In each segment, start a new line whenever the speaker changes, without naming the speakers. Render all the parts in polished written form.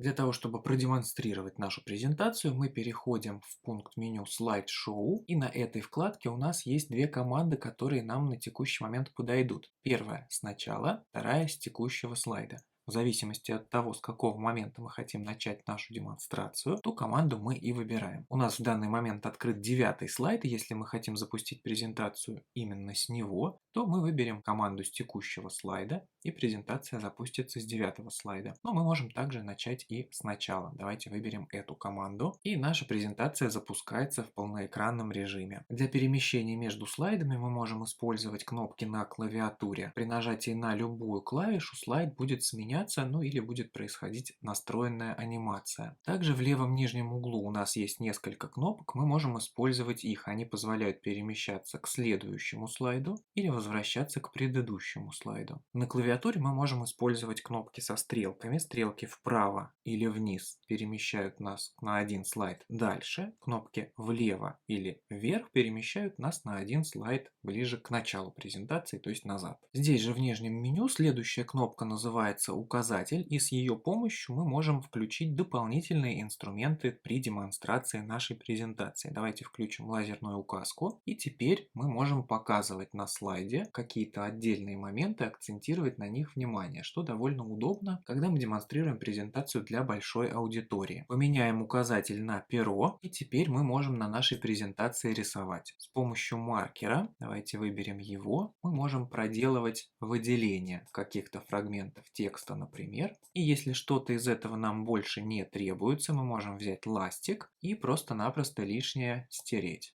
Для того, чтобы продемонстрировать нашу презентацию, мы переходим в пункт меню «Слайд-шоу», и на этой вкладке у нас есть две команды, которые нам на текущий момент подойдут. Первая с начала, вторая с текущего слайда. В зависимости от того, с какого момента мы хотим начать нашу демонстрацию, ту команду мы и выбираем. У нас в данный момент открыт 9 слайд, и если мы хотим запустить презентацию именно с него, то мы выберем команду с текущего слайда, и презентация запустится с 9 слайда. Но мы можем также начать и сначала. Давайте выберем эту команду, и наша презентация запускается в полноэкранном режиме. Для перемещения между слайдами мы можем использовать кнопки на клавиатуре. При нажатии на любую клавишу слайд будет сменяться, ну или будет происходить настроенная анимация. Также в левом нижнем углу у нас есть несколько кнопок, мы можем использовать их. Они позволяют перемещаться к следующему слайду или возвращаться к предыдущему слайду. На клавиатуре мы можем использовать кнопки со стрелками. Стрелки вправо или вниз перемещают нас на один слайд дальше. Кнопки влево или вверх перемещают нас на один слайд ближе к началу презентации, то есть назад. Здесь же в нижнем меню следующая кнопка называется «Указатель», и с ее помощью мы можем включить дополнительные инструменты при демонстрации нашей презентации. Давайте включим лазерную указку, и теперь мы можем показывать на слайде какие-то отдельные моменты, акцентировать на них внимание, что довольно удобно, когда мы демонстрируем презентацию для большой аудитории. Поменяем указатель на перо, и теперь мы можем на нашей презентации рисовать. С помощью маркера, давайте выберем его, мы можем проделывать выделение каких-то фрагментов текста, например. И если что-то из этого нам больше не требуется, мы можем взять ластик и просто-напросто лишнее стереть.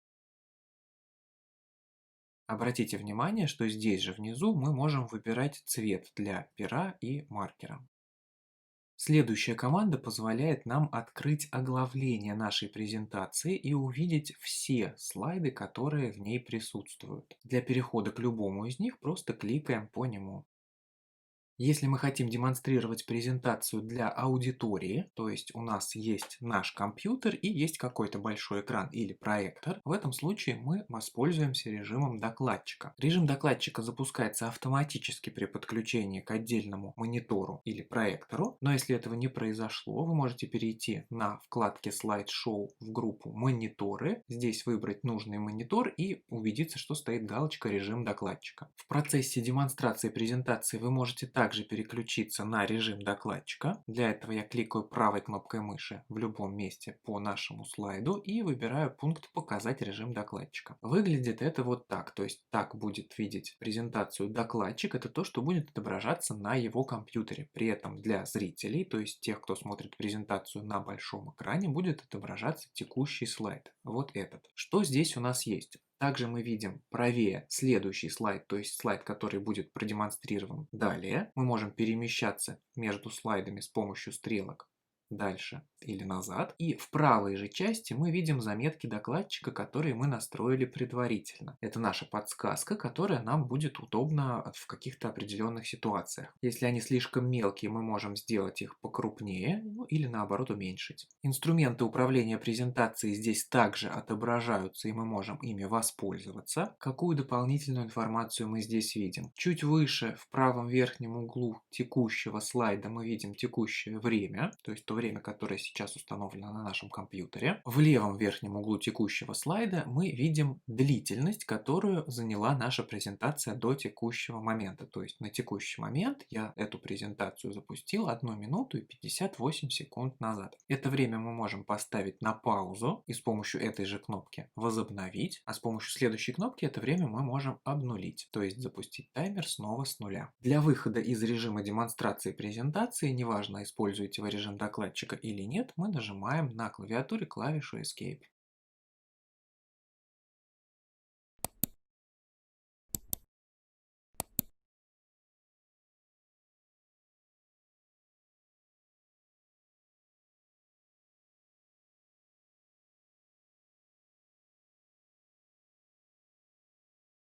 Обратите внимание, что здесь же внизу мы можем выбирать цвет для пера и маркера. Следующая команда позволяет нам открыть оглавление нашей презентации и увидеть все слайды, которые в ней присутствуют. Для перехода к любому из них просто кликаем по нему. Если мы хотим демонстрировать презентацию для аудитории, то есть у нас есть наш компьютер и есть какой-то большой экран или проектор, в этом случае мы воспользуемся режимом докладчика. Режим докладчика запускается автоматически при подключении к отдельному монитору или проектору, но если этого не произошло, вы можете перейти на вкладке «Слайд-шоу» в группу «Мониторы», здесь выбрать нужный монитор и убедиться, что стоит галочка «Режим докладчика». В процессе демонстрации презентации вы можете также переключиться на режим докладчика. Для этого я кликаю правой кнопкой мыши в любом месте по нашему слайду и выбираю пункт «Показать режим докладчика». Выглядит это вот так, то есть так будет видеть презентацию докладчик, это то, что будет отображаться на его компьютере. При этом для зрителей, то есть тех, кто смотрит презентацию на большом экране, будет отображаться текущий слайд, вот этот. Что здесь у нас есть? Также мы видим правее следующий слайд, то есть слайд, который будет продемонстрирован далее. Мы можем перемещаться между слайдами с помощью стрелок дальше или назад. И в правой же части мы видим заметки докладчика, которые мы настроили предварительно. Это наша подсказка, которая нам будет удобна в каких-то определенных ситуациях. Если они слишком мелкие, мы можем сделать их покрупнее, ну, или наоборот уменьшить. Инструменты управления презентацией здесь также отображаются, и мы можем ими воспользоваться. Какую дополнительную информацию мы здесь видим? Чуть выше в правом верхнем углу текущего слайда мы видим текущее время, то есть то время, которое сейчас установлено на нашем компьютере. В левом верхнем углу текущего слайда мы видим длительность, которую заняла наша презентация до текущего момента. То есть на текущий момент я эту презентацию запустил 1 минуту и 58 секунд назад. Это время мы можем поставить на паузу и с помощью этой же кнопки возобновить, а с помощью следующей кнопки это время мы можем обнулить, то есть запустить таймер снова с нуля. Для выхода из режима демонстрации презентации, неважно, используете вы режим докладчика или нет, мы нажимаем на клавиатуре клавишу Escape.